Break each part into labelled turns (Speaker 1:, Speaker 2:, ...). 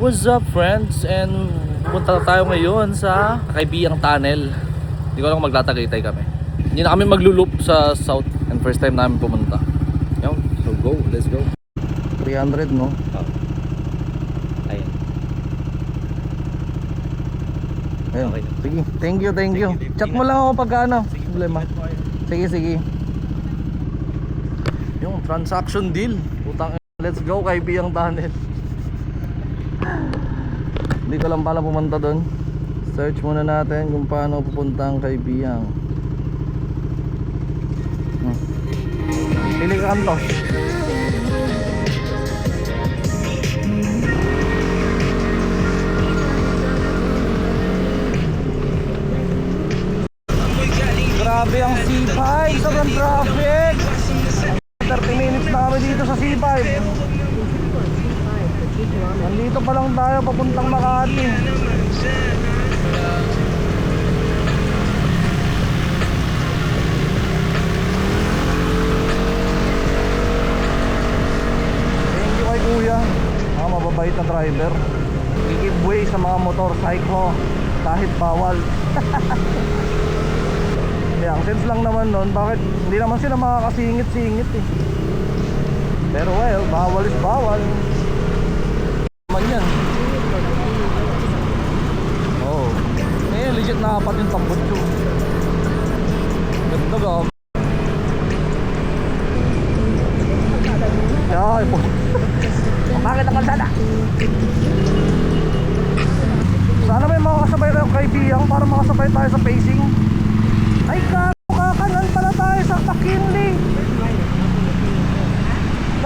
Speaker 1: What's up friends? And punta tayo ngayon sa Kaibiyang Tunnel. Hindi ko alam kung magtatagaytay kami. Hindi na kami magluloop sa south. And first time namin pumunta. Yun, so go, let's go. 300 no?
Speaker 2: Ayun.
Speaker 1: Ayun.
Speaker 2: Okay.
Speaker 1: Sige, thank you. Chat mo lang ako pagka ano. Problema. Sige. Yung transaction deal. Utang, let's go Kaibiyang Tunnel. Hindi ko lang pala pumunta doon. Search muna natin kung paano pupunta ang Kaibiyang. Pili ka kanto. Grabe ang C5, sobrang traffic. 30 minutes na kami dito sa C5. Nandito pa lang tayo papuntang Makati. Thank you kay kuya, mababait na driver. I-give way sa mga motorcycle kahit bawal. Kaya ang sense lang naman nun, bakit hindi naman sila makakasingit-singit eh. Pero well, bawal is bawal man yan. Oh, legit na apat yung tambot ko. Ganda ka. Ay po. Bakit ang kalsada? Sana may makakasabay tayo Kaibiyang para makasabay tayo sa pacing. Ay kakanan pala tayo sa McKinley.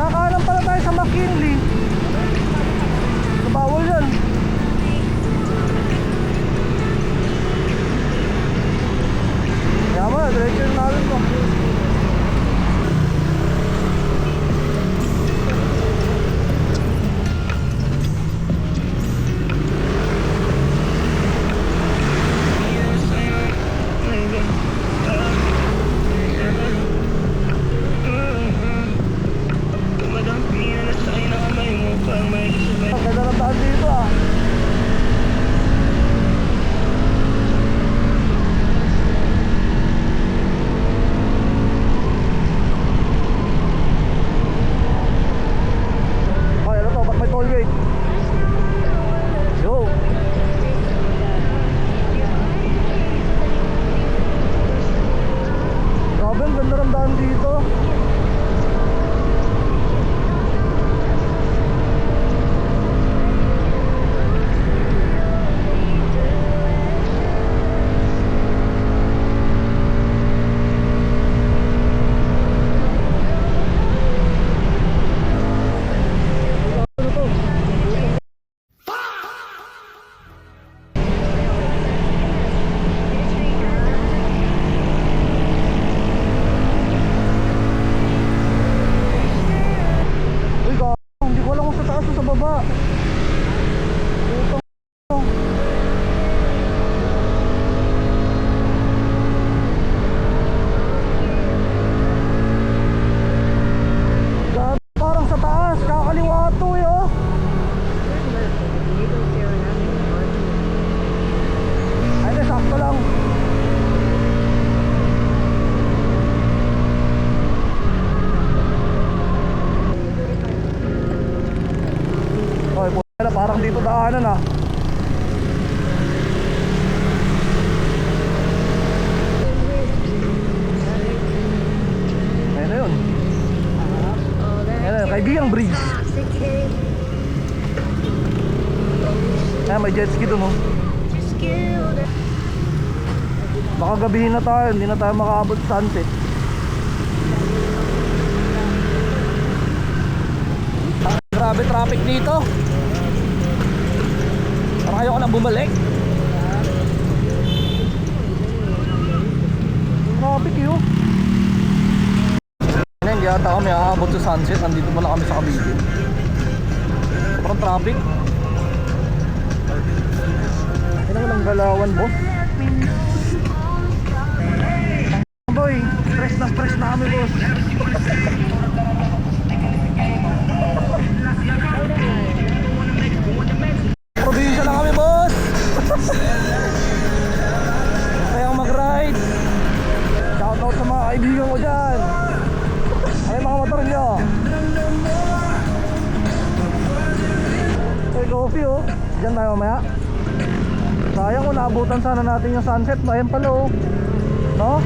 Speaker 1: Kakanan pala tayo sa McKinley. Bawal yan. Kaya mo, diretso yung namin ko. Parang dito daanan ah. Ayun na yun. Ayun na yun, Kaibiyang Bridge. Ayan, may jet ski dun oh. Baka gabihin na tayo, hindi na tayo makaabot sa sunset. Grabe traffic dito. Parang ayoko nang bumalik. Traffic yun. Hindi ata kami aabot sa sunset. Nandito pa lang kami sa Cavite. Parang traffic. Kailangan lang galawan boss. Boy, stress na kami boss.
Speaker 3: Diyan tayo mamaya. Sayang kung naabutan sana natin yung sunset. Ayan pala oh. No?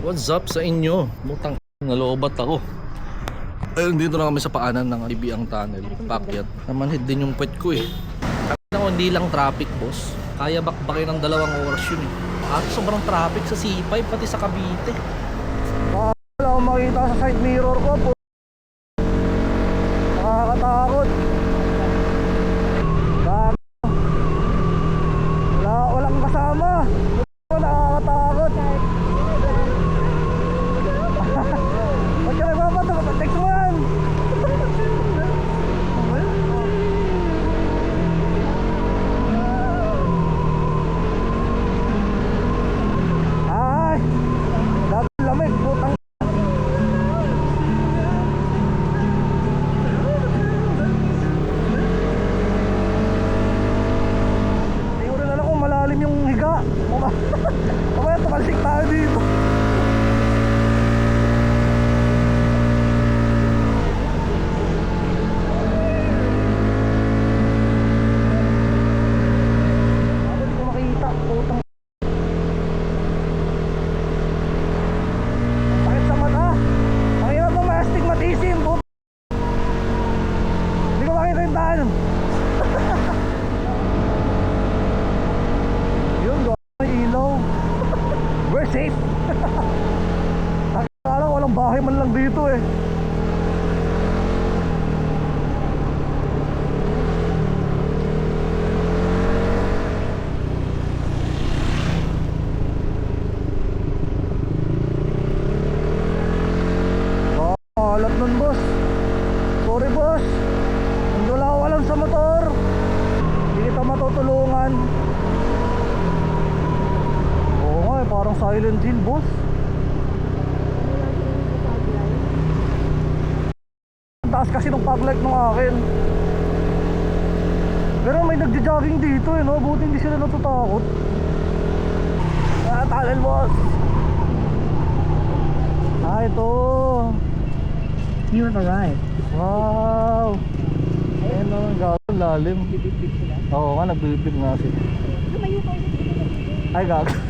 Speaker 1: What's up sa inyo? Mutang naloobat ako. Ayun, dito na kami sa paanan ng Ibiang Tunnel. Pakyat. Namanhid din yung puwet ko eh. Ako, hindi lang traffic, boss. Kaya bakbakin ng 2 oras yun eh. At sobrang traffic sa C5 pati sa Cavite.
Speaker 3: Wala akong makita sa side mirror ko po. Nakakatakot. Walang kasama. Nakakatakot. Ba't ka nagpapato? Text mo yan. Ay, lamig, putang. Hindi ko rin alam kung malalim yung higa. Mamaya tumalsik tayo dito. Ako di ko makita, putang. Sakit sa mata. Ang hirap ng may astigmatism, putang. Hindi ko makita yung daan. Yun, may ilaw. We're safe. Akala walang bahay man lang dito eh. Alat nun, boss. Sorry, boss. Hindi wala ako alam sa motor. Hindi kita matutulungan. Oo nga eh, parang Silent Hill, boss. Ang taas kasi ng fog light ng akin. Pero may nagja-jogging dito eh, no? Buti hindi sila natatakot. Tunnel, boss. Ito.
Speaker 2: You have arrived.
Speaker 3: Wow. Ayun o, gagawin lalim. Oo nga, nagbibig nga sila. Ay, gagawin.